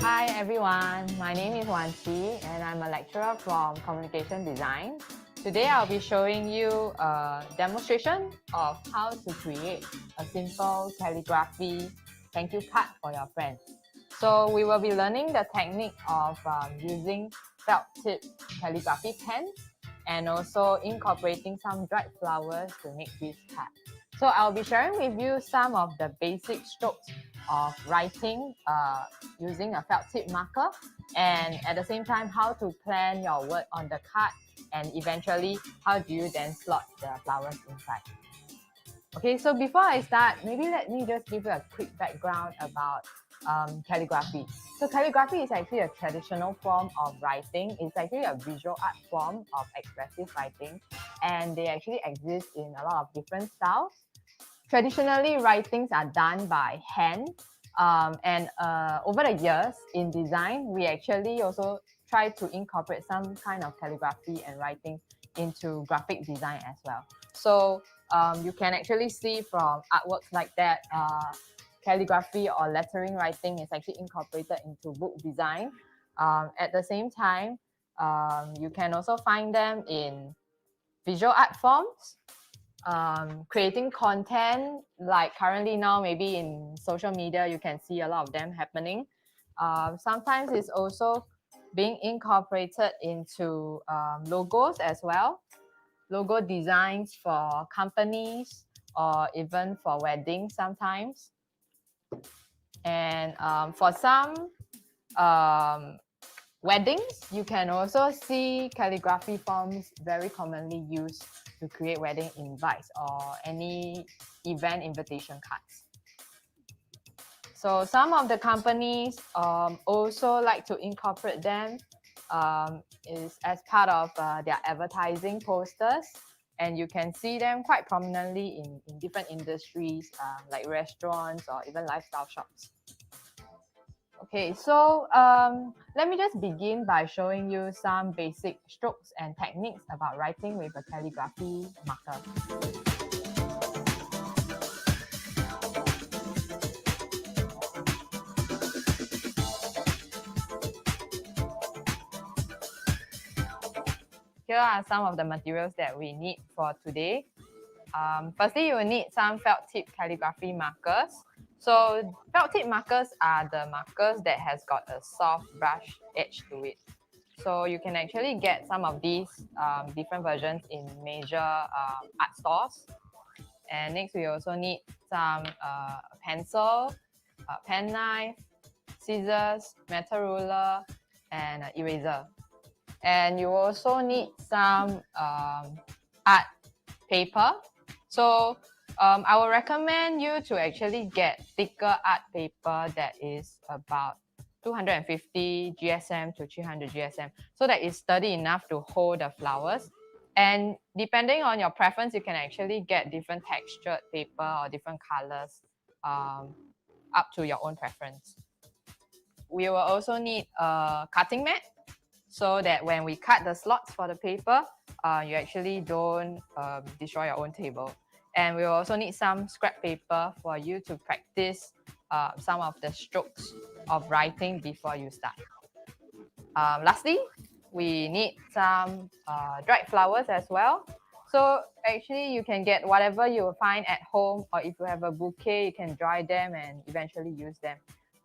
Hi everyone, my name is Wan Chi and I'm a lecturer from Communication Design. Today I'll be showing you a demonstration of how to create a simple calligraphy thank you card for your friends. So we will be learning the technique of using felt tip calligraphy pens and also incorporating some dried flowers to make this card. So I'll be sharing with you some of the basic strokes of writing using a felt tip marker, and at the same time how to plan your word on the card, and eventually how do you then slot the flowers inside. Okay, so before I start, maybe let me just give you a quick background about calligraphy. So calligraphy is actually a traditional form of writing. It's actually a visual art form of expressive writing, and they actually exist in a lot of different styles. Traditionally, writings are done by hand, and over the years in design, we actually also try to incorporate some kind of calligraphy and writing into graphic design as well. So you can actually see from artworks like that, calligraphy or lettering writing is actually incorporated into book design. At the same time, you can also find them in visual art forms, creating content, like currently now maybe in social media you can see a lot of them happening. Sometimes it's also being incorporated into logos as well, logo designs for companies or even for weddings sometimes. And for some weddings, you can also see calligraphy forms very commonly used to create wedding invites or any event invitation cards. So some of the companies also like to incorporate them is as part of their advertising posters, and you can see them quite prominently in different industries like restaurants or even lifestyle shops. Okay, so let me just begin by showing you some basic strokes and techniques about writing with a calligraphy marker. Here are some of the materials that we need for today. Firstly, you will need some felt tip calligraphy markers. So felt tip markers are the markers that has got a soft brush edge to it. So you can actually get some of these different versions in major art stores. And next, we also need some pencil, pen knife, scissors, metal ruler, and eraser. And you also need some art paper. So I will recommend you to actually get thicker art paper that is about 250 GSM to 300 GSM, so that it's sturdy enough to hold the flowers. And depending on your preference, you can actually get different textured paper or different colors, up to your own preference. We will also need a cutting mat, so that when we cut the slots for the paper, you actually don't destroy your own table. And we will also need some scrap paper for you to practice some of the strokes of writing before you start. Lastly, we need some dried flowers as well. So actually you can get whatever you find at home, or if you have a bouquet, you can dry them and eventually use them.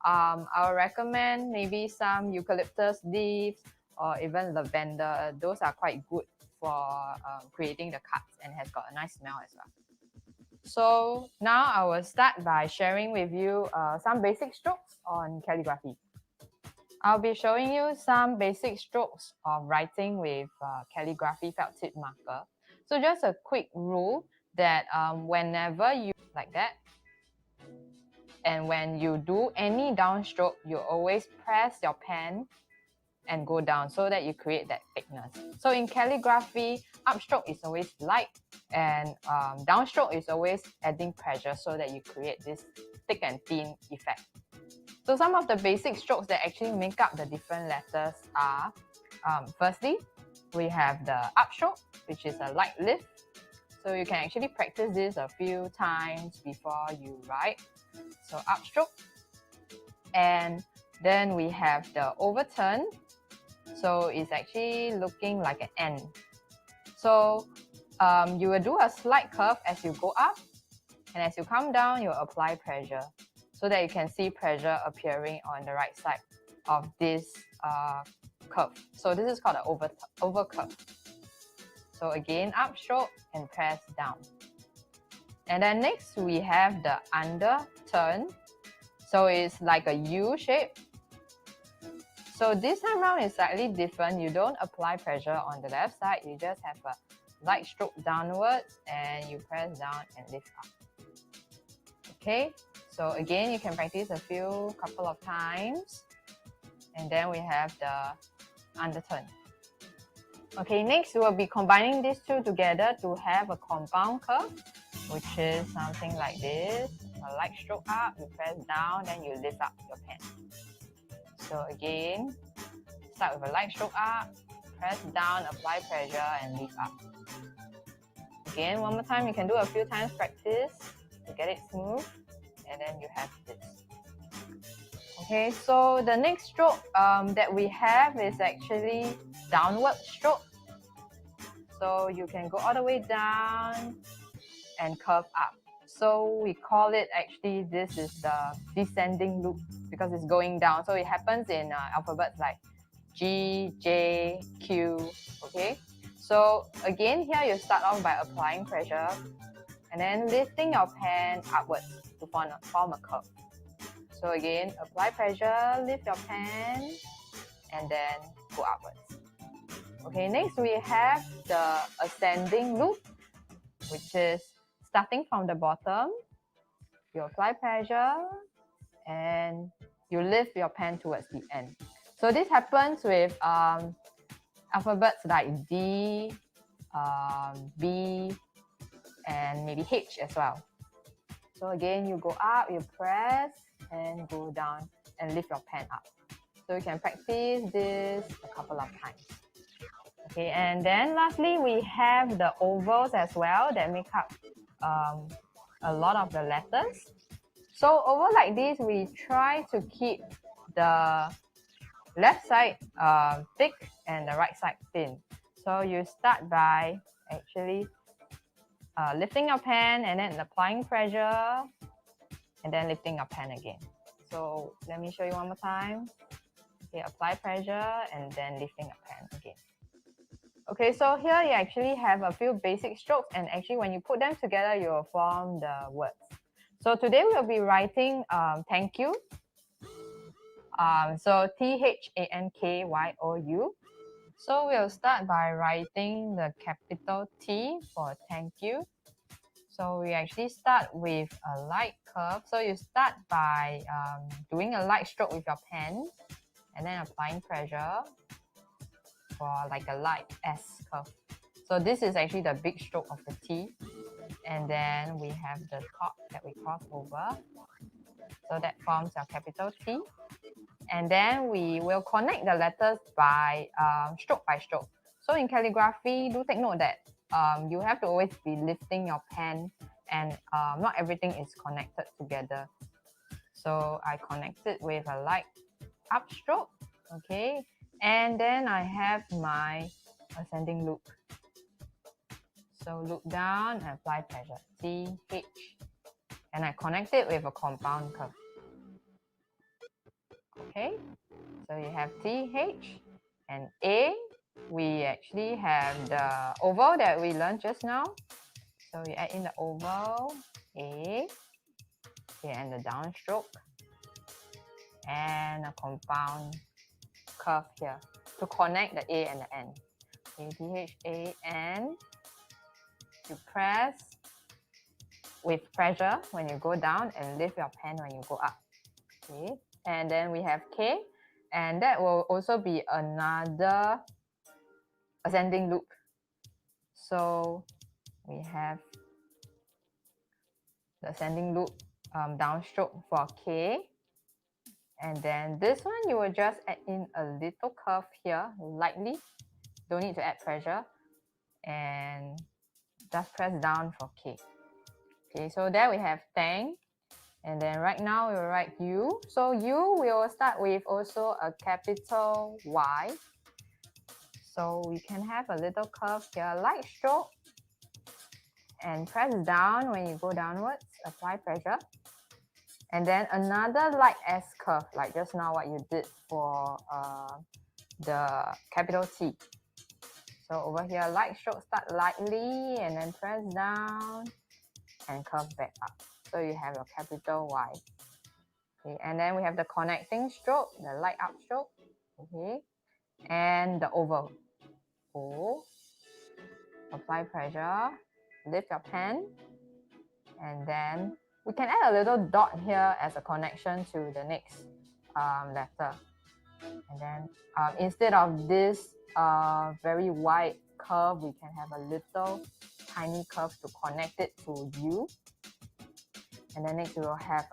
I would recommend maybe some eucalyptus leaves or even lavender. Those are quite good for creating the cards and has got a nice smell as well. So now I will start by sharing with you some basic strokes on calligraphy. I'll be showing you some basic strokes of writing with calligraphy felt tip marker. So just a quick rule that whenever you like that, and when you do any downstroke, you always press your pen and go down so that you create that thickness. So in calligraphy, upstroke is always light, and downstroke is always adding pressure so that you create this thick and thin effect. So some of the basic strokes that actually make up the different letters are, firstly, we have the upstroke, which is a light lift. So you can actually practice this a few times before you write. So upstroke. And Then we have the overturn. So it's actually looking like an N. So you will do a slight curve as you go up, and as you come down, you'll apply pressure so that you can see pressure appearing on the right side of this curve. So this is called an over curve. So again, up stroke and press down. And then next we have the under turn. So it's like a U shape. So this time around is slightly different. You don't apply pressure on the left side. You just have a light stroke downwards and you press down and lift up. Okay, so again, you can practice a couple of times. And then we have the underturn. Okay, next we'll be combining these two together to have a compound curve, which is something like this. A light stroke up, you press down, then you lift up your pen. So again, start with a light stroke up, press down, apply pressure, and lift up. Again, one more time, you can do a few times practice to get it smooth, and then you have this. Okay, so the next stroke that we have is actually downward stroke. So you can go all the way down and curve up. So we call it actually, this is the descending loop because it's going down. So it happens in alphabets like G, J, Q, okay? So again, here you start off by applying pressure and then lifting your pen upwards to form a curve. So again, apply pressure, lift your pen, and then go upwards. Okay, next we have the ascending loop, which is starting from the bottom. You apply pressure and you lift your pen towards the end. So this happens with alphabets like D, B, and maybe H as well. So again, you go up, you press, and go down and lift your pen up. So you can practice this a couple of times. Okay, and then lastly, we have the ovals as well that make up a lot of the letters. So oval like this, we try to keep the left side thick and the right side thin. So you start by actually lifting your pen and then applying pressure and then lifting your pen again. So let me show you one more time. Okay, apply pressure and then lifting your pen again. Okay, so here you actually have a few basic strokes, and actually when you put them together, you will form the words. So today we'll be writing thank you. So THANKYOU. So we'll start by writing the capital T for thank you. So we actually start with a light curve. So you start by doing a light stroke with your pen and then applying pressure for like a light S curve. So this is actually the big stroke of the T. And then we have the top that we cross over. So that forms our capital T. And then we will connect the letters by stroke by stroke. So in calligraphy, do take note that you have to always be lifting your pen and not everything is connected together. So I connect it with a light upstroke, okay? And then I have my ascending loop. So loop down and apply pressure, T, H. And I connect it with a compound curve. Okay, so you have T, H, and A. We actually have the oval that we learned just now. So you add in the oval, A, okay, and the downstroke, and a compound curve here to connect the A and the N. Okay, T, H, A, N. You press with pressure when you go down and lift your pen when you go up. Okay, and then we have K, and that will also be another ascending loop. So we have the ascending loop downstroke for K. And then this one, you will just add in a little curve here, lightly. Don't need to add pressure. And just press down for K. Okay, so there we have thank And then right now we will write U. So U, we will start with also a capital Y. So we can have a little curve here, light stroke, and press down when you go downwards, apply pressure. And then another light S curve, like just now what you did for the capital T. So over here, light stroke, start lightly and then press down and curve back up. So you have your capital Y. Okay, and then we have the connecting stroke, the light up stroke. Okay, and the oval. O, apply pressure, lift your pen, and then we can add a little dot here as a connection to the next letter. And then instead of this very wide curve, we can have a little tiny curve to connect it to U. And then next we will have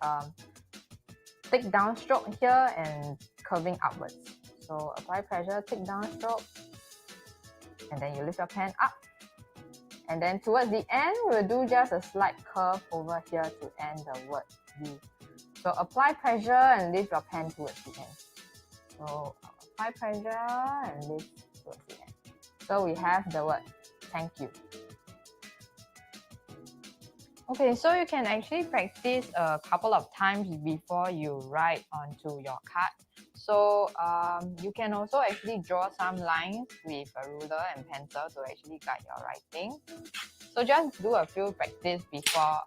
tick down stroke here and curving upwards. So apply pressure, tick down stroke, and then you lift your pen up. And then towards the end, we'll do just a slight curve over here to end the word U. So apply pressure and lift your pen towards the end. So apply pressure and lift towards the end. So we have the word thank you. Okay, so you can actually practice a couple of times before you write onto your card. So you can also actually draw some lines with a ruler and pencil to actually guide your writing. So just do a few practice before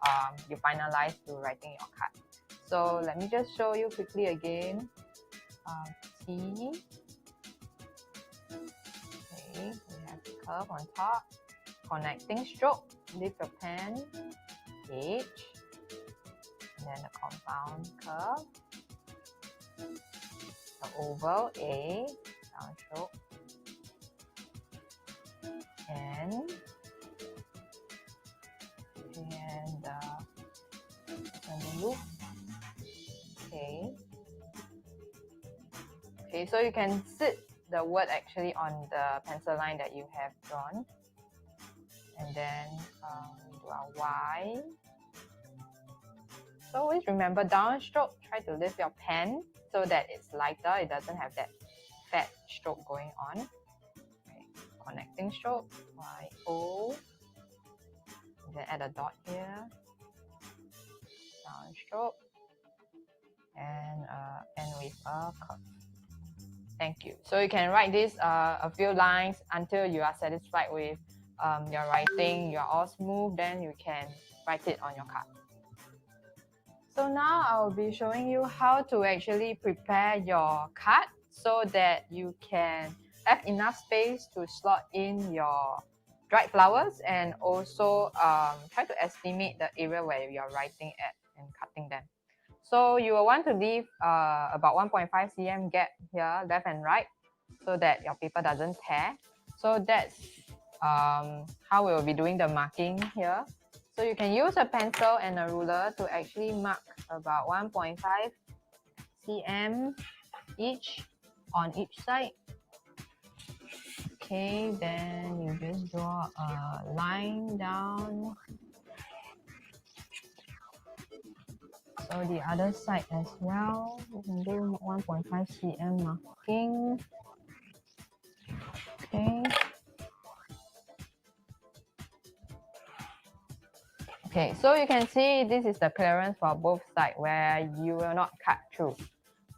you finalize to writing your card. So let me just show you quickly again. T. Okay, we have the curve on top. Connecting stroke, lift your pen. H, and then the compound curve, the oval A, down stroke, and the loop. Okay, so you can sit the word actually on the pencil line that you have drawn, and then do our Y. So always remember downstroke, try to lift your pen so that it's lighter, it doesn't have that fat stroke going on. Okay. Connecting stroke, Y, O, and then add a dot here, downstroke, and end with a curve. Thank you. So you can write this a few lines until you are satisfied with your writing, you're all smooth, then you can write it on your card. So now I'll be showing you how to actually prepare your card so that you can have enough space to slot in your dried flowers and also try to estimate the area where you're writing at and cutting them. So you will want to leave about 1.5 cm gap here, left and right, so that your paper doesn't tear. So that's how we will be doing the marking here. So you can use a pencil and a ruler to actually mark about 1.5 cm each on each side. Okay, then you just draw a line down. So the other side as well, you can do 1.5 cm marking. Okay. Okay, so you can see this is the clearance for both sides where you will not cut through.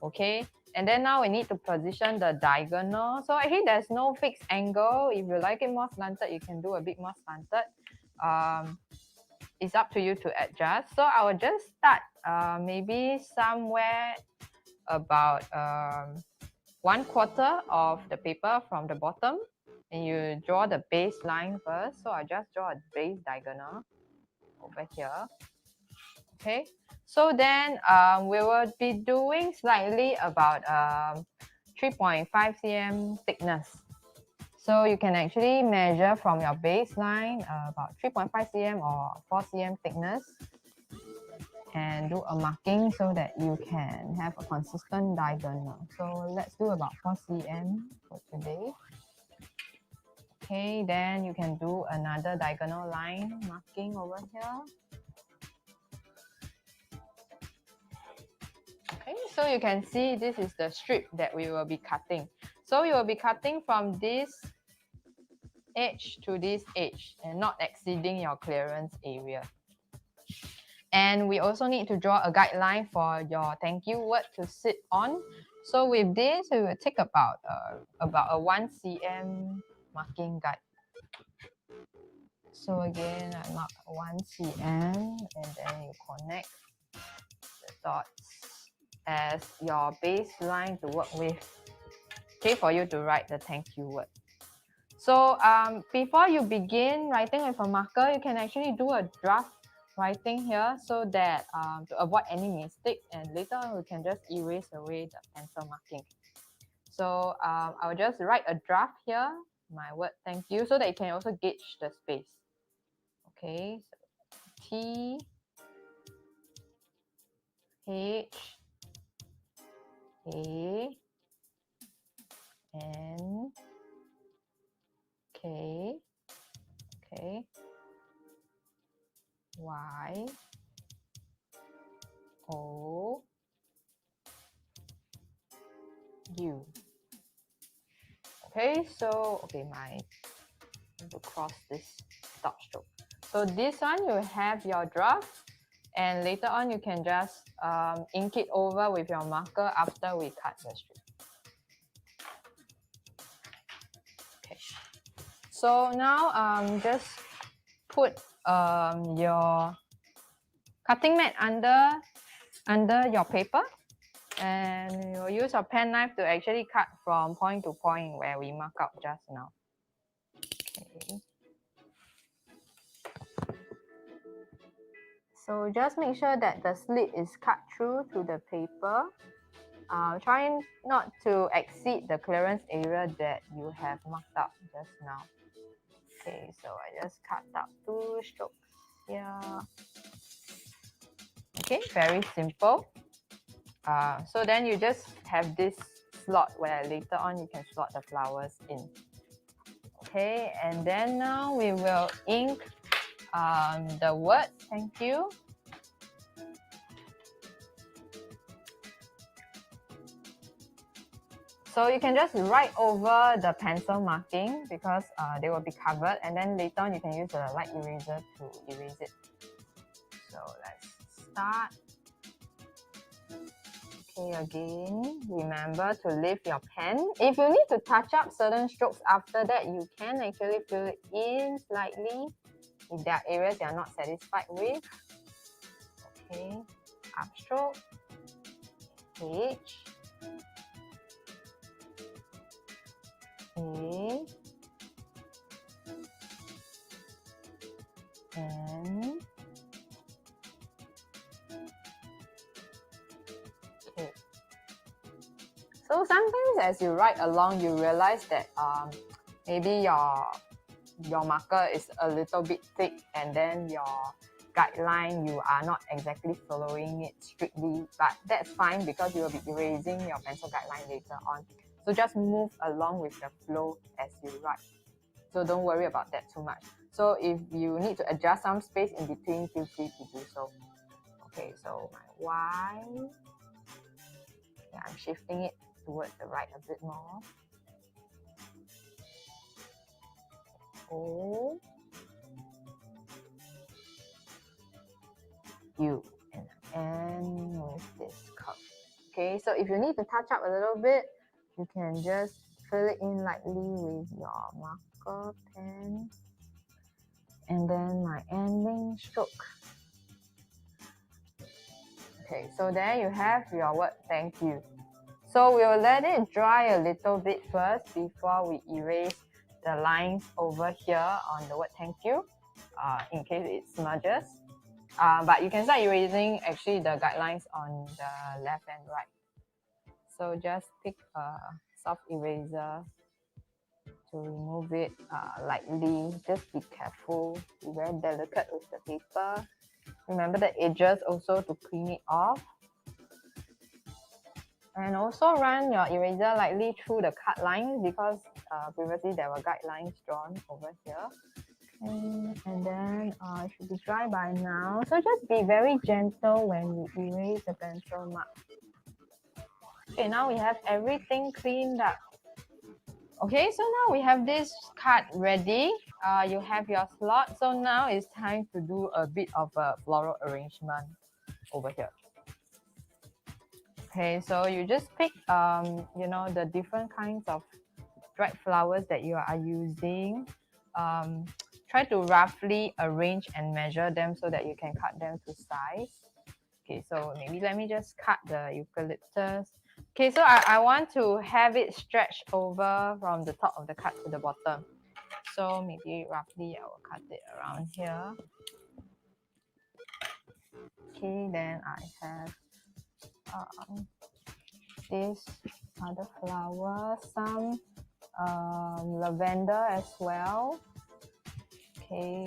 Okay, and then now we need to position the diagonal. So actually there's no fixed angle. If you like it more slanted, you can do a bit more slanted. It's up to you to adjust. So I will just start maybe somewhere about 1/4 of the paper from the bottom, and you draw the baseline first. So I just draw a base diagonal over here. Okay, so then we will be doing slightly about 3.5 cm thickness. So you can actually measure from your baseline about 3.5 cm or 4 cm thickness and do a marking so that you can have a consistent diagonal. So let's do about 4 cm for today. Okay, then you can do another diagonal line marking over here. so you can see this is the strip that we will be cutting. So you will be cutting from this edge to this edge and not exceeding your clearance area. And we also need to draw a guideline for your thank you word to sit on. So with this, we will take about a 1 cm marking guide. So again, I mark 1 cm and then you connect the dots as your baseline to work with. Okay, for you to write the thank you word. So before you begin writing with a marker, you can actually do a draft writing here so that to avoid any mistake, and later on we can just erase away the pencil marking. So I will just write a draft here, my word thank you, so that you can also gauge the space. Okay, so T H A N K Y O U. Okay, so I have to cross this dot stroke. So this one you have your draft, and later on you can just ink it over with your marker after we cut the strip. Okay. So now just put your cutting mat under your paper, and you'll use your pen knife to actually cut from point to point where we mark out just now. Okay. So just make sure that the slit is cut through to the paper. Try not to exceed the clearance area that you have marked out just now. Okay, so I just cut out 2 strokes here. Okay, very simple. So then you just have this slot where later on you can slot the flowers in. Okay, and then now we will ink the word thank you. So you can just write over the pencil marking because they will be covered, and then later on you can use a light eraser to erase it. So let's start. Okay, again, remember to lift your pen. If you need to touch up certain strokes after that, you can actually fill it in slightly if there are areas you are not satisfied with. Okay, upstroke, H, A, N, K. So sometimes as you write along, you realize that maybe your marker is a little bit thick, and then your guideline, you are not exactly following it strictly, but that's fine because you will be erasing your pencil guideline later on. So just move along with the flow as you write. So don't worry about that too much. So if you need to adjust some space in between, feel free to do so. Okay, so my Y, yeah, I'm shifting it towards the right a bit more. O, U, and N with this curve. Okay, so if you need to touch up a little bit, you can just fill it in lightly with your marker pen. And then my ending stroke. Okay, so there you have your word thank you. So we'll let it dry a little bit first before we erase the lines over here on the word thank you, in case it smudges. But you can start erasing actually the guidelines on the left and right. So just pick a soft eraser to remove it lightly. Just be careful, be very delicate with the paper. Remember the edges also to clean it off. And also run your eraser lightly through the cut lines because previously there were guidelines drawn over here. And then it should be dry by now. So just be very gentle when you erase the pencil mark. Okay, now we have everything cleaned up. Okay, so now we have this card ready. You have your slot. So now it's time to do a bit of a floral arrangement over here. Okay, so you just pick the different kinds of dried flowers that you are using. Um, Try to roughly arrange and measure them so that you can cut them to size. Okay, so maybe let me just cut the eucalyptus. Okay, so I want to have it stretched over from the top of the cut to the bottom. So maybe roughly I will cut it around here. Okay, then I have this other flower, some lavender as well. Okay,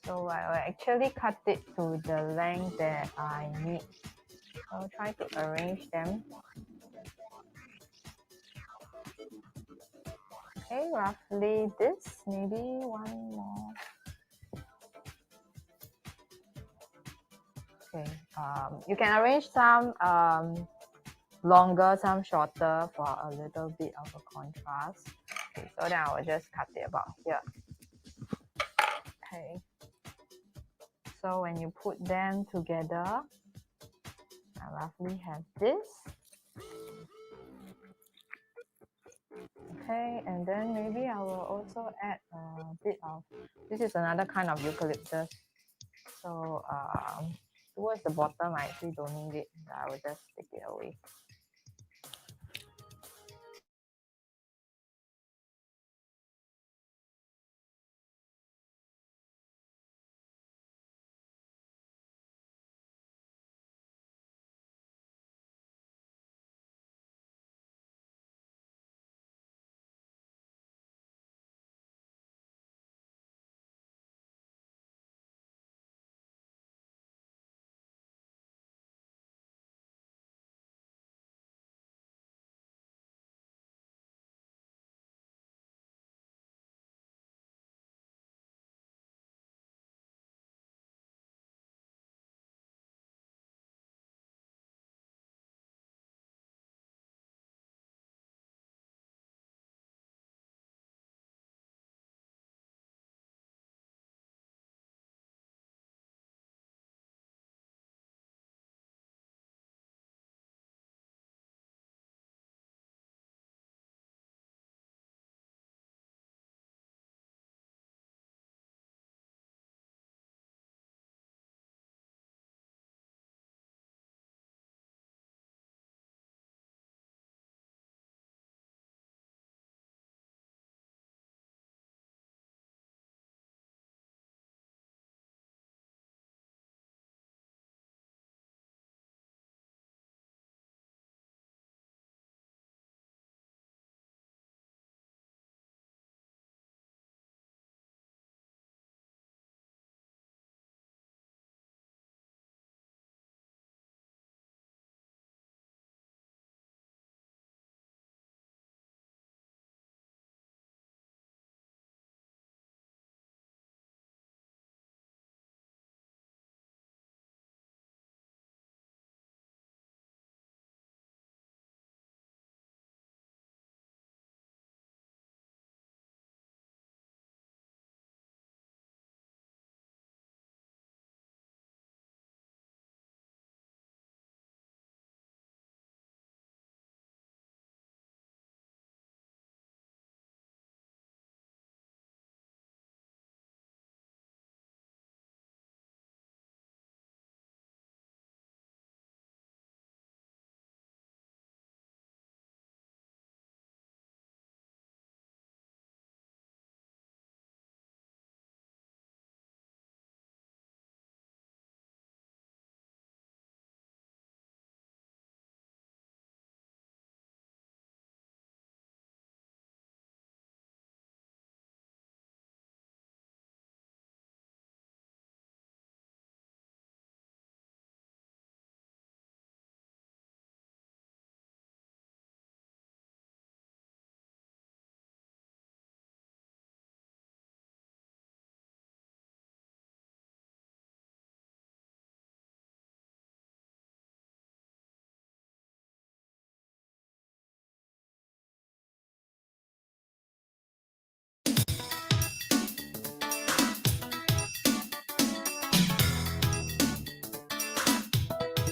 so I will actually cut it to the length that I need. I'll try to arrange them. Okay, roughly this, maybe one more. Okay, you can arrange some longer, some shorter for a little bit of a contrast. Okay, so then I will just cut it about here. Okay, so when you put them together, I roughly have this. Okay, and then maybe I will also add a bit of, this is another kind of eucalyptus. So towards the bottom, I actually don't need it. I will just take it away.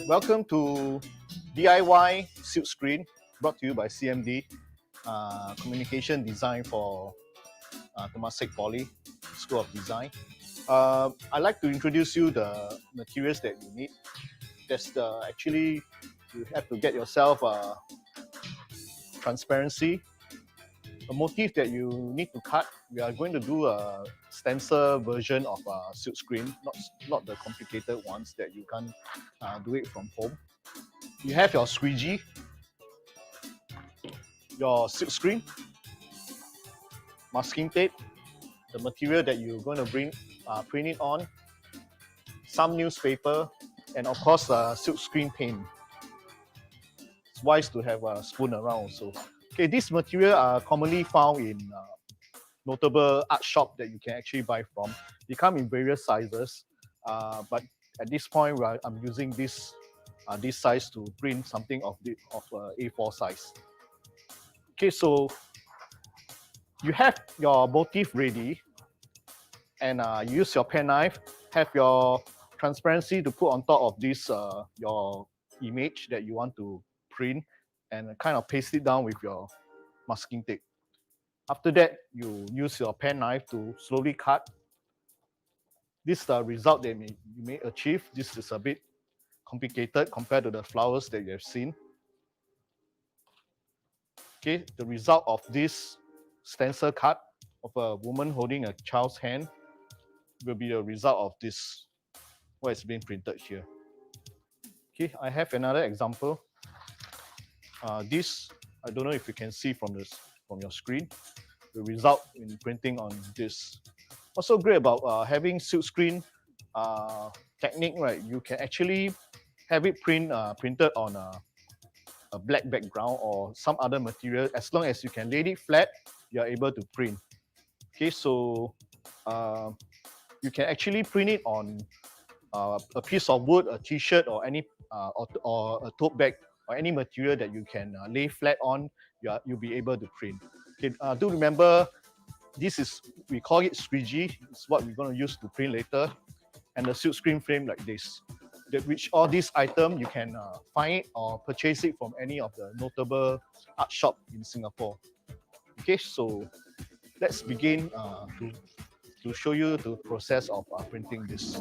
Welcome to DIY Silk Screen, brought to you by CMD, Communication Design for Temasek Poly School of Design. I'd like to introduce you the materials that you need. Actually, you have to get yourself transparency, a motif that you need to cut. We are going to do a stencil version of a silk screen, not the complicated ones that you can't do it from home. You have your squeegee, your silk screen, masking tape, the material that you're going to print it on, some newspaper, and of course silk screen paint. It's wise to have a spoon around also. Okay, these material are commonly found in notable art shop that you can actually buy from. They come in various sizes, but at this point I'm using this size to print something of A4 size. Okay, so you have your motif ready, and use your pen knife, have your transparency to put on top of this your image that you want to print, and kind of paste it down with your masking tape. After that, you use your pen knife to slowly cut. This is the result that you may achieve. This is a bit complicated compared to the flowers that you have seen. Okay, the result of this stencil cut of a woman holding a child's hand will be the result of this, what is being printed here. Okay, I have another example. This, I don't know if you can see from your screen, the result in printing on this. What's so great about having silk screen technique, right? You can actually have it printed on a black background or some other material. As long as you can lay it flat, you are able to print. Okay, so you can actually print it on a piece of wood, a t-shirt, or any or a tote bag, or any material that you can lay flat on. You'll be able to print. Okay, do remember, we call it squeegee. It's what we're going to use to print later, and the silk screen frame like this. Which all these items you can find it or purchase it from any of the notable art shop in Singapore. Okay, so let's begin to show you the process of printing this.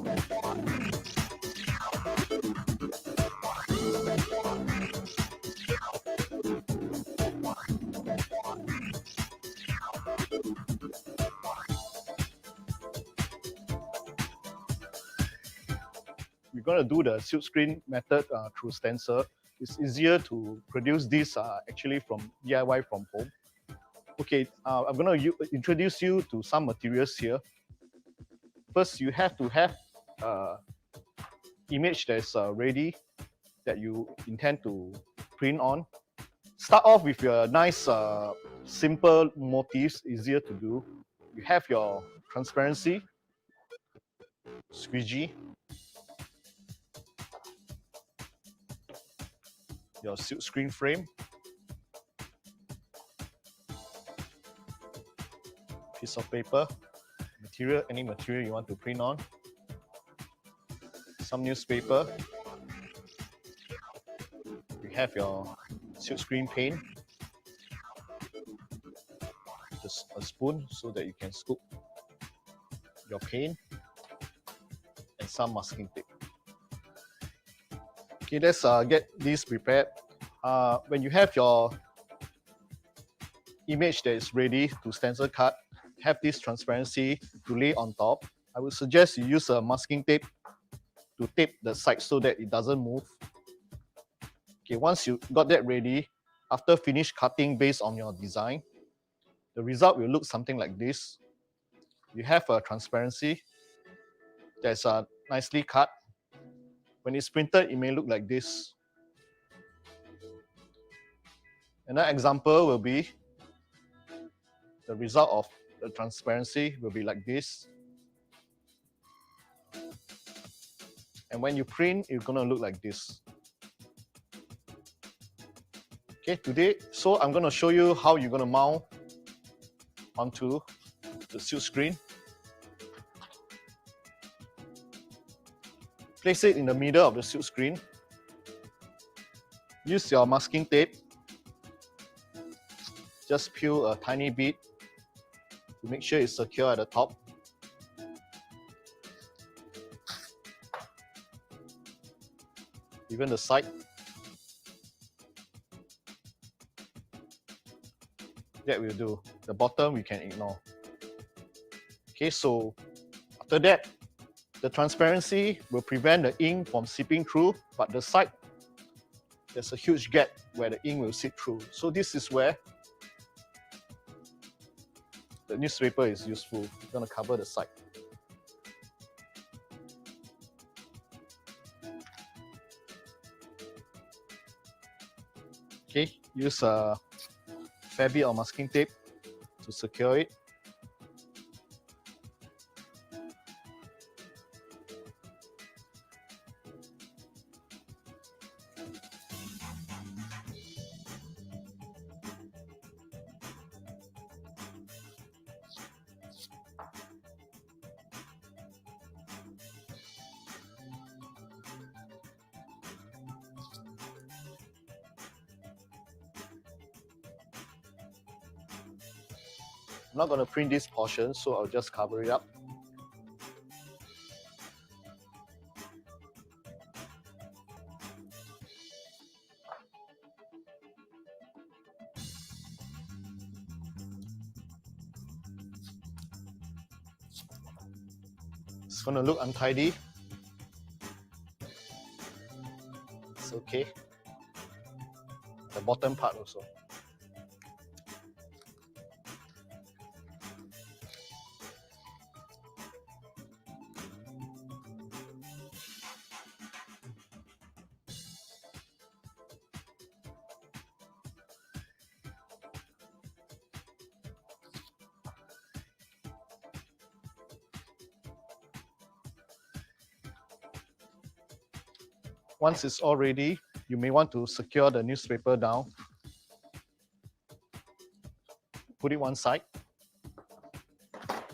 We're going to do the silk screen method through stencil. It's easier to produce this actually from DIY from home. Okay, I'm going to introduce you to some materials here. First, you have to have image that's ready that you intend to print on. Start off with your nice simple motifs, easier to do. You have your transparency, squeegee, your silk screen frame, piece of paper, material, any material you want to print on, some newspaper. You have your silk screen paint, just a spoon so that you can scoop your paint, and some masking tape. Okay, let's get this prepared. When you have your image that is ready to stencil cut, have this transparency to lay on top. I would suggest you use a masking tape to tape the side so that it doesn't move. Okay, once you got that ready, after finish cutting based on your design, the result will look something like this. You have a transparency that's nicely cut. When it's printed, it may look like this. Another example will be the result of the transparency will be like this. And when you print, it's gonna look like this. Okay, so I'm gonna show you how you're gonna mount onto the silk screen. Place it in the middle of the silk screen. use your masking tape. Just peel a tiny bit to make sure it's secure at the top. Even the side. That will do. The bottom we can ignore. Okay, so after that, the transparency will prevent the ink from seeping through, but the side, there's a huge gap where the ink will seep through. So this is where the newspaper is useful. We're going to cover the side. Okay, use a fair bit of masking tape to secure it. I'm not going to print this portion, so I'll just cover it up. It's going to look untidy. It's okay. The bottom part also. Once it's all ready, you may want to secure the newspaper down. Put it one side.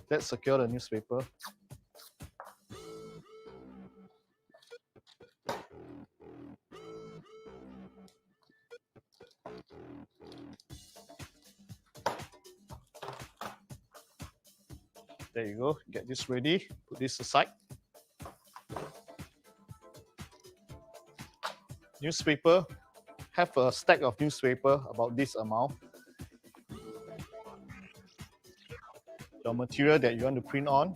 Let's secure the newspaper. There you go. Get this ready. Put this aside. Newspaper. Have a stack of newspaper about this amount. The material that you want to print on.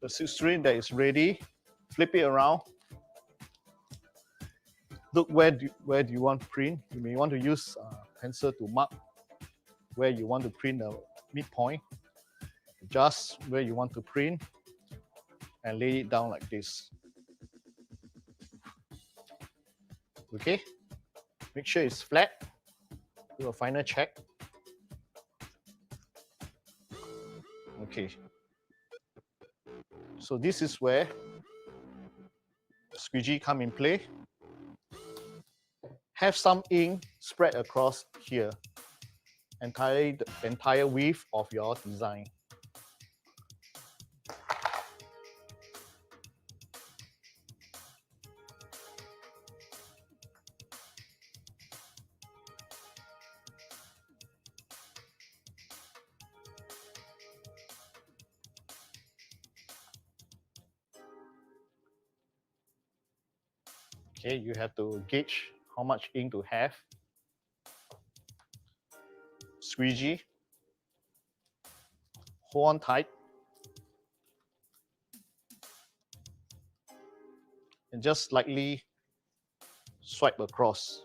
The silk screen that is ready. Flip it around. Look where do you want to print. You may want to use a pencil to mark where you want to print the midpoint. Adjust where you want to print and lay it down like this. Okay, make sure it's flat. Do a final check. Okay, so this is where the squeegee come in play. Have some ink spread across here, the entire width of your design. Okay, you have to gauge how much ink to have. Squeegee. Hold on tight. And just slightly swipe across.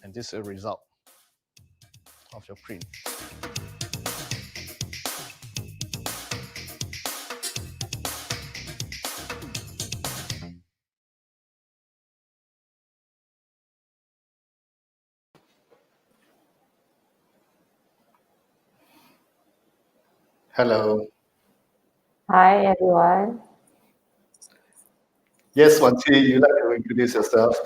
And this is a result of your print. Hello. Hi, everyone. Yes, Wanti, you like to introduce yourself.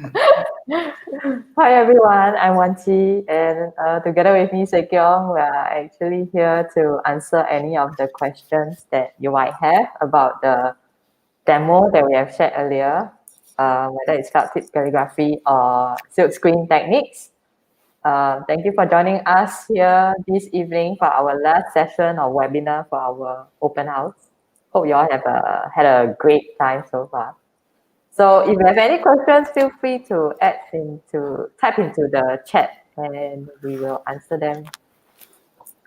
Hi everyone, I'm Wan Chi, and together with me, Sekyong, we are actually here to answer any of the questions that you might have about the demo that we have shared earlier, whether it's felt tip calligraphy or silk screen techniques. Thank you for joining us here this evening for our last session or webinar for our open house. Hope you all have had a great time so far. So if you have any questions, feel free to type into the chat and we will answer them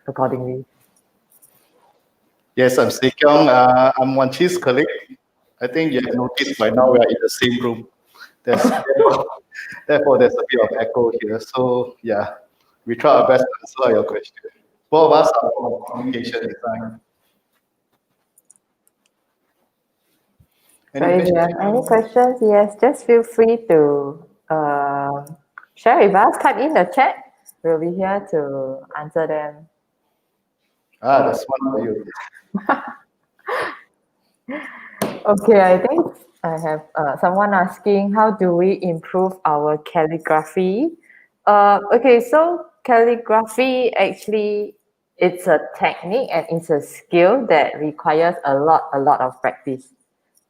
accordingly. Yes, I'm Sekyong. I'm Wan Chi's colleague. I think you have noticed by now we are in the same room. Therefore, there's a bit of echo here. So yeah, we try our best to answer your question. Both of us are from communication design. So if you have any questions, yes, just feel free to share with us, type in the chat. We'll be here to answer them. That's one for you. Okay, I think I have someone asking, how do we improve our calligraphy? Okay, so calligraphy actually, it's a technique and it's a skill that requires a lot of practice.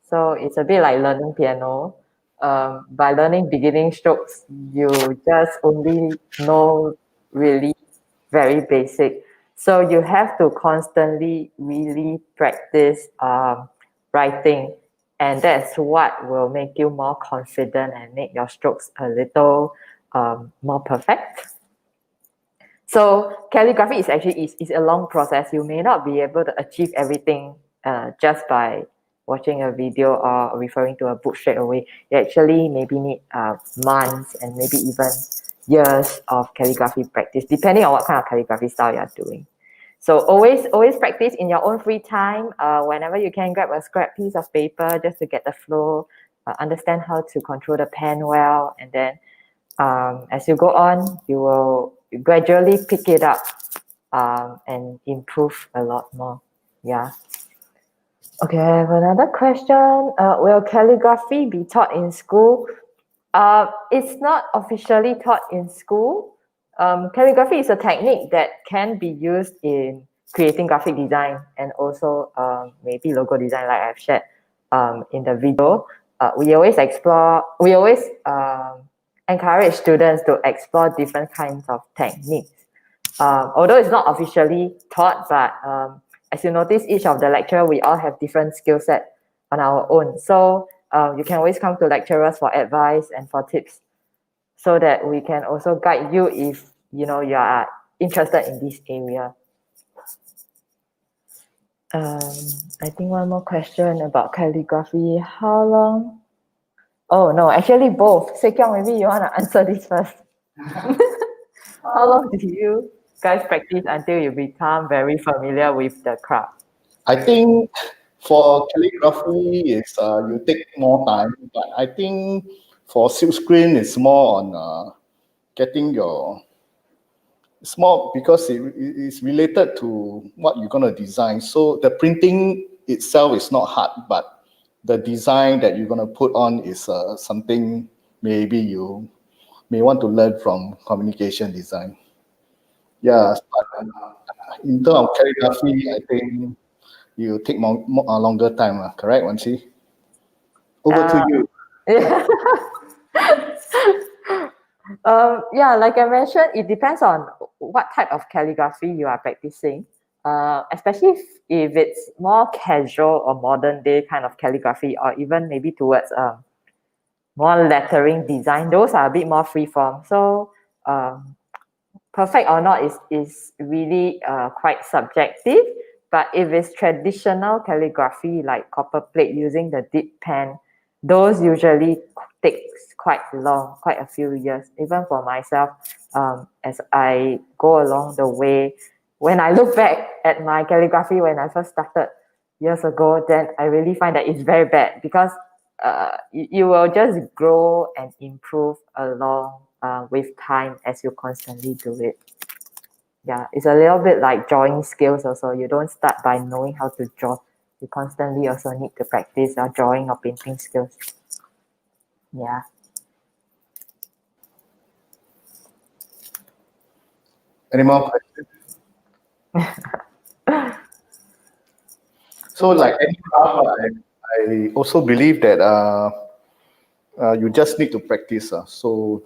So it's a bit like learning piano. By learning beginning strokes, you just only know really very basic. So you have to constantly really practice writing, and that's what will make you more confident and make your strokes a little more perfect. So calligraphy is actually is a long process. You may not be able to achieve everything just by watching a video or referring to a book straight away. You actually maybe need months and maybe even years of calligraphy practice, depending on what kind of calligraphy style you're doing. So always practice in your own free time. Whenever you can, grab a scrap piece of paper just to get the flow, understand how to control the pen well, and then as you go on, you will gradually pick it up and improve a lot more. Yeah. Okay, I have another question. Will calligraphy be taught in school? It's not officially taught in school. Calligraphy is a technique that can be used in creating graphic design and also maybe logo design, like I've shared in the video. We always encourage students to explore different kinds of techniques. Although it's not officially taught, but as you notice, each of the lecturer, we all have different skill set on our own. So you can always come to lecturers for advice and for tips, so that we can also guide you if you are interested in this area. I think one more question about calligraphy. How long? Oh no, actually both. Sekyong, maybe you want to answer this first. How long did you guys practice until you become very familiar with the craft? I think for calligraphy, it's you take more time, but I think for silk screen, it's more on getting your. It's more because it's related to what you're gonna design. So the printing itself is not hard, but the design that you're gonna put on is something maybe you may want to learn from communication design. Yeah, but in terms of calligraphy, I think you take longer time, correct, Wansi? Over to you. Yeah, like I mentioned, it depends on what type of calligraphy you are practicing. Especially if it's more casual or modern day kind of calligraphy, or even maybe towards more lettering design, those are a bit more free form. So perfect or not is really quite subjective. But if it's traditional calligraphy like copper plate using the dip pen, those usually takes quite long, quite a few years. Even for myself, as I go along the way, when I look back at my calligraphy when I first started years ago, then I really find that it's very bad, because you will just grow and improve along with time as you constantly do it. Yeah, it's a little bit like drawing skills also. You don't start by knowing how to draw. You constantly also need to practice your drawing or painting skills. Yeah. Any more questions? So like any craft, I also believe that you just need to practice. So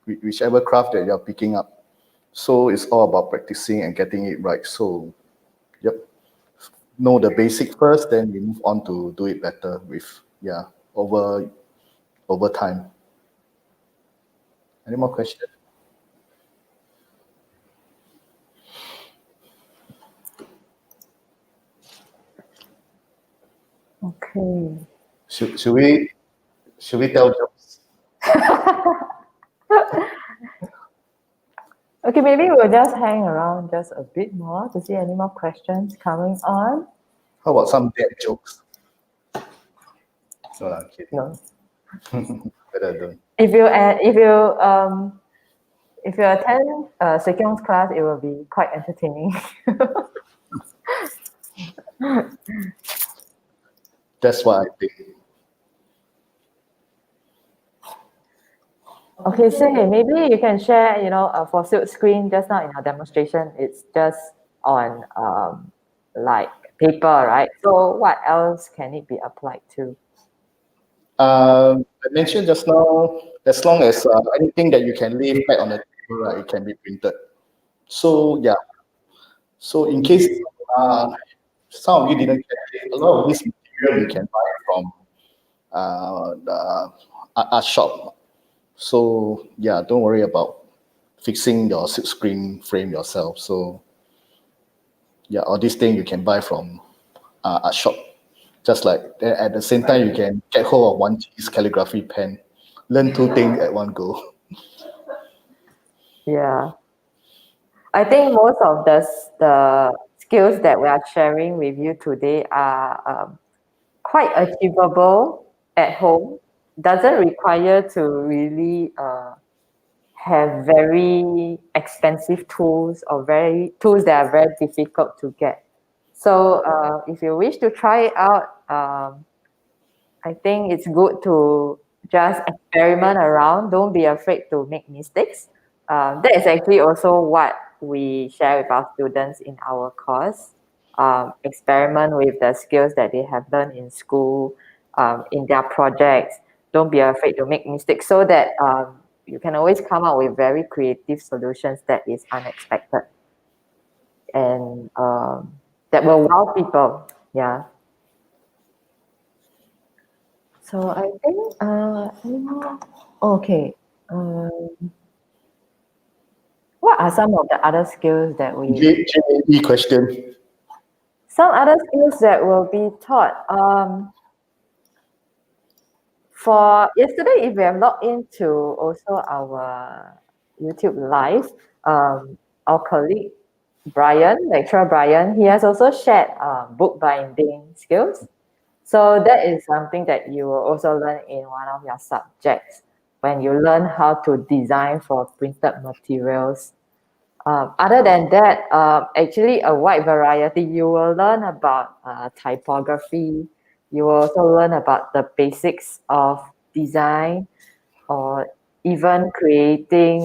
whichever craft that you're picking up, so it's all about practicing and getting it right. So, yep, know the basic first, then we move on to do it better with over time. Any more questions? Okay. Should we tell jokes? Okay, maybe we'll just hang around just a bit more to see any more questions coming on. How about some dead jokes? No, I'm kidding. No. Better don't. If you attend Sekyong's class, it will be quite entertaining. That's what I think. Okay, so maybe you can share, for silk screen just now in our demonstration, it's just on like paper, right? So what else can it be applied to? I mentioned just now, as long as anything that you can lay back on the table, right, it can be printed. So yeah. So in case some of you didn't catch it, a lot of this material you can buy from the art shop. So yeah, don't worry about fixing your silk screen frame yourself. So yeah, all these things you can buy from art shop. Just like at the same time, you can get hold of one cheese calligraphy pen, learn two things at one go. Yeah. I think most of the skills that we are sharing with you today are quite achievable at home. Doesn't require to really have very expensive tools or tools that are very difficult to get. So if you wish to try it out, I think it's good to just experiment around. Don't be afraid to make mistakes. That is actually also what we share with our students in our course. Experiment with the skills that they have learned in school, in their projects. Don't be afraid to make mistakes so that you can always come up with very creative solutions that is unexpected and that will wow people. Yeah. So I think, okay. What are some of the other skills that JAB question. some other skills that will be taught? For yesterday, if we have logged into also our YouTube live, our colleague Brian, lecturer Brian, he has also shared bookbinding skills. So that is something that you will also learn in one of your subjects when you learn how to design for printed materials. Other than that, actually a wide variety. You will learn about typography. You will also learn about the basics of design or even creating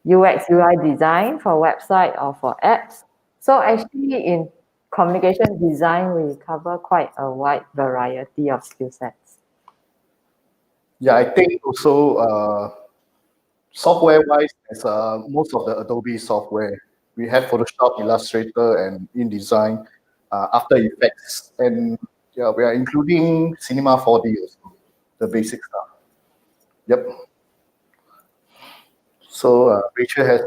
UX UI design for website or for apps. So actually in communication design, we cover quite a wide variety of skill sets. Yeah, I think also software-wise, as most of the Adobe software, we have Photoshop, Illustrator, and InDesign, After Effects, and yeah, we are including Cinema 4D also, the basic stuff. Yep. So Rachel has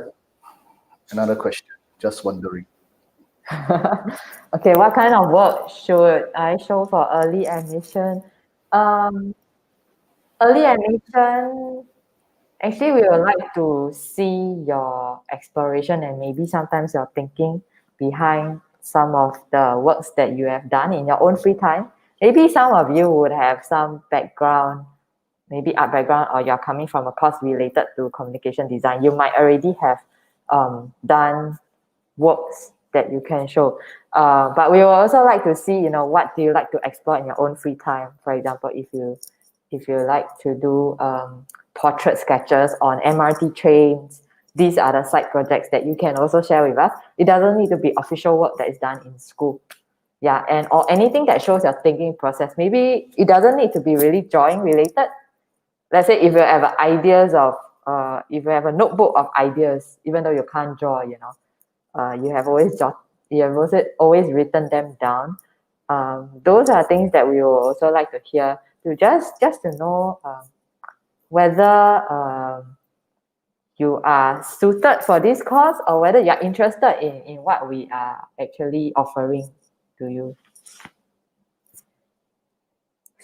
another question. Just wondering. Okay, what kind of work should I show for early admission? Um, Early admission, actually, we would like to see your exploration and maybe sometimes your thinking behind some of the works that you have done in your own free time. Maybe some of you would have some background, maybe art background, or you're coming from a course related to communication design. You might already have done works that you can show. But we will also like to see, what do you like to explore in your own free time? For example, if you like to do portrait sketches on MRT trains, these are the side projects that you can also share with us. It doesn't need to be official work that is done in school. Yeah, and or anything that shows your thinking process. Maybe it doesn't need to be really drawing related. Let's say if you have ideas of, if you have a notebook of ideas, even though you can't draw, you have always written them down. Those are things that we will also like to hear, to just to know whether you are suited for this course or whether you are interested in what we are actually offering to you.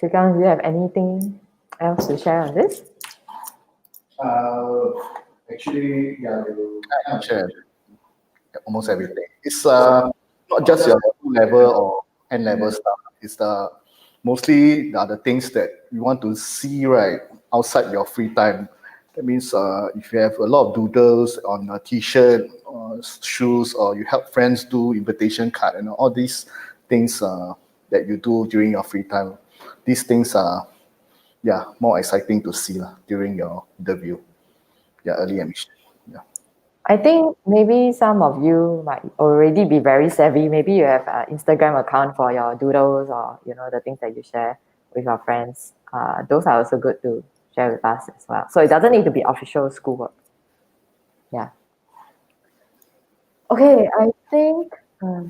Shikang, do you have anything else to share on this? Actually, yeah, you kind of share almost everything. It's not just your level or N level stuff. It's mostly the things that you want to see right outside your free time. That means if you have a lot of doodles on a t-shirt or shoes, or you help friends do invitation card and all these things that you do during your free time, these things are more exciting to see during your interview, early admission. I think maybe some of you might already be very savvy. Maybe you have an Instagram account for your doodles, or the things that you share with your friends. Those are also good to share with us as well. So it doesn't need to be official schoolwork. Yeah. Okay, I think I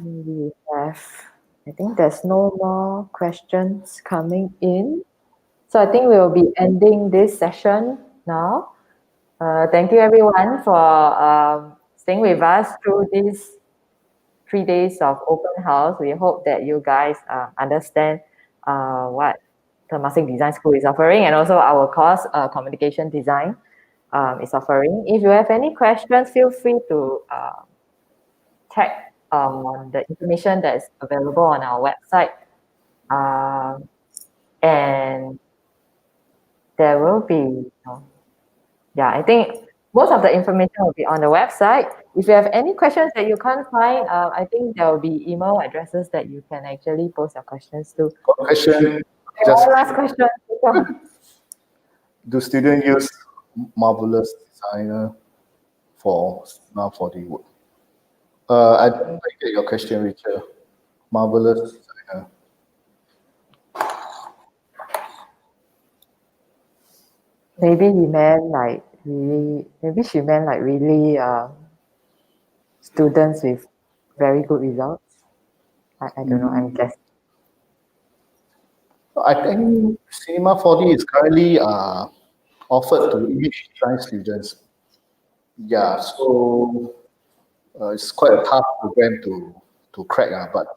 think there's no more questions coming in. So I think we will be ending this session now. Thank you everyone for staying with us through these 3 days of open house. We hope that you guys understand what Temasek Design School is offering, and also our course, Communication Design, is offering. If you have any questions, feel free to check on the information that is available on our website. And there will be, I think most of the information will be on the website. If you have any questions that you can't find, I think there will be email addresses that you can actually post your questions to. Question. One last question. Do students use Marvelous Designer for the work? I don't get your question, Richard. Marvelous Designer. Maybe he meant like really. Maybe she meant like really students with very good results. I don't know. I'm guessing. I think Cinema 4D is currently offered to image design students. Yeah, so it's quite a tough program to crack, but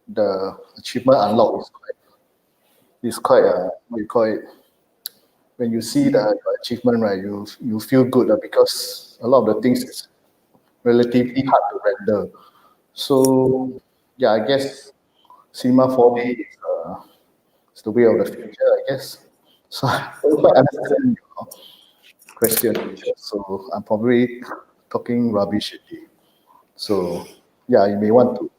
the achievement unlock is quite what you call it. When you see the achievement, right, you feel good because a lot of the things is relatively hard to render. So I guess Cinema 4D is the way of the future, I guess. So I don't quite understand your question, Richard. So I'm probably talking rubbish. So you may want to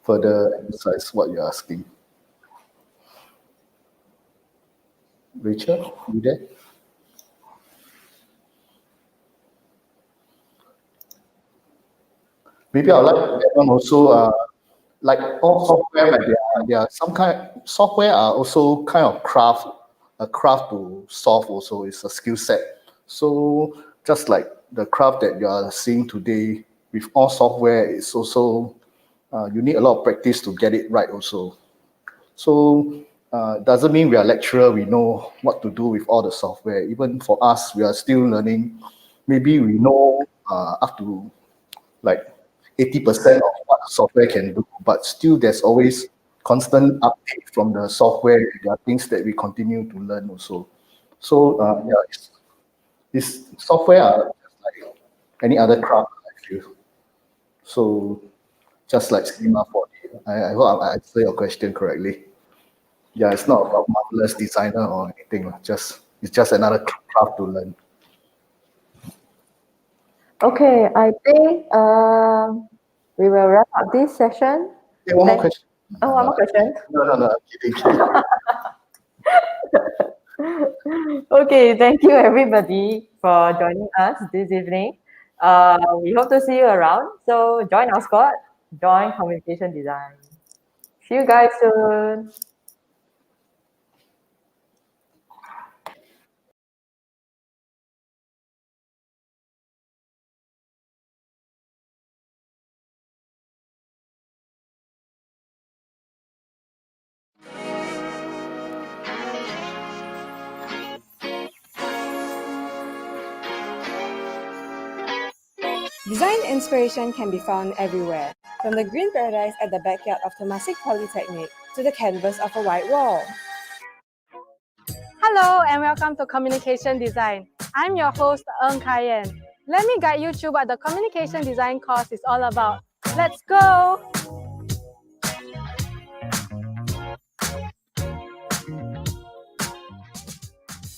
further emphasize what you're asking. Richard, you there? Maybe I'd like to add on also, like all software, like there are some kind software are also kind of a craft to solve also. It's a skill set. So just like the craft that you are seeing today with all software, it's also you need a lot of practice to get it right also. So doesn't mean we are lecturer, we know what to do with all the software. Even for us, we are still learning. Maybe we know up to like 80% of what the software can do, but still there's always constant update from the software. There are things that we continue to learn also. So this software are just like any other craft, I feel. So just like Cinema 4D, I hope I answer your question correctly. Yeah, it's not about marvelous designer or anything. It's just another craft to learn. Okay, I think we will wrap up this session. Yeah, one more question. Oh, one more question. No, I'm kidding. Okay, thank you everybody for joining us this evening. We hope to see you around. So join our squad, join communication design. See you guys soon. Design inspiration can be found everywhere, from the green paradise at the backyard of Temasek Polytechnic to the canvas of a white wall. Hello and welcome to Communication Design. I'm your host, Eung Kayen. Let me guide you through what the Communication Design course is all about. Let's go!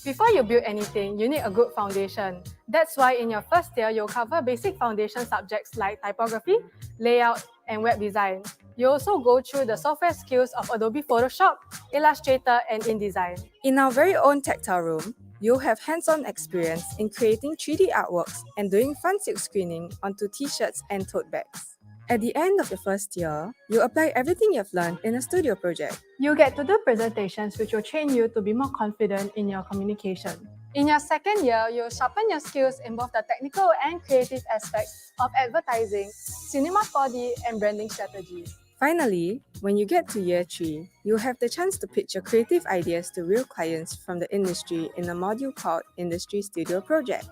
Before you build anything, you need a good foundation. That's why in your first year, you'll cover basic foundation subjects like typography, layout, and web design. You also go through the software skills of Adobe Photoshop, Illustrator, and InDesign. In our very own tactile room, you'll have hands-on experience in creating 3D artworks and doing fun silk screening onto t-shirts and tote bags. At the end of the first year, you apply everything you've learned in a studio project. You get to do presentations which will train you to be more confident in your communication. In your second year, you'll sharpen your skills in both the technical and creative aspects of advertising, cinema 4D, and branding strategies. Finally, when you get to year 3, you'll have the chance to pitch your creative ideas to real clients from the industry in a module called Industry Studio Project.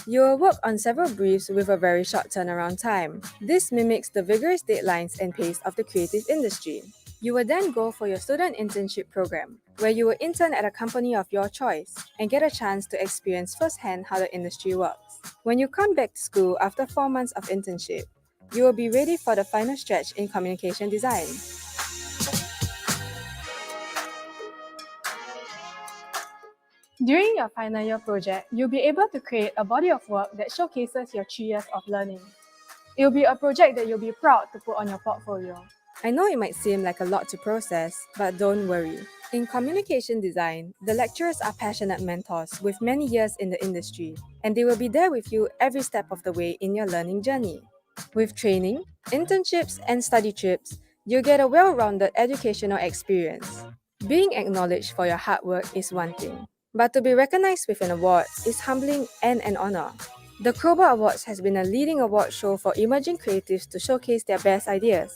You will work on several briefs with a very short turnaround time. This mimics the vigorous deadlines and pace of the creative industry. You will then go for your student internship program, where you will intern at a company of your choice and get a chance to experience firsthand how the industry works. When you come back to school after 4 months of internship, you will be ready for the final stretch in communication design. During your final year project, you'll be able to create a body of work that showcases your 3 years of learning. It'll be a project that you'll be proud to put on your portfolio. I know it might seem like a lot to process, but don't worry. In communication design, the lecturers are passionate mentors with many years in the industry, and they will be there with you every step of the way in your learning journey. With training, internships, and study trips, you get a well-rounded educational experience. Being acknowledged for your hard work is one thing, but to be recognized with an award is humbling and an honor. The Crowbar Awards has been a leading award show for emerging creatives to showcase their best ideas.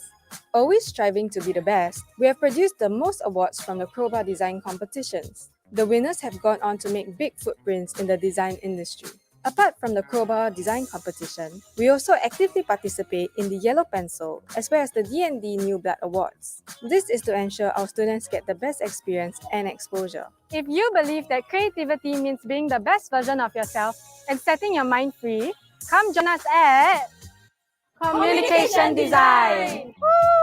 Always striving to be the best, we have produced the most awards from the Crowbar design competitions. The winners have gone on to make big footprints in the design industry. Apart from the Crowbar design competition, we also actively participate in the Yellow Pencil as well as the D&D New Blood Awards. This is to ensure our students get the best experience and exposure. If you believe that creativity means being the best version of yourself and setting your mind free, come join us at Communication Design! Woo!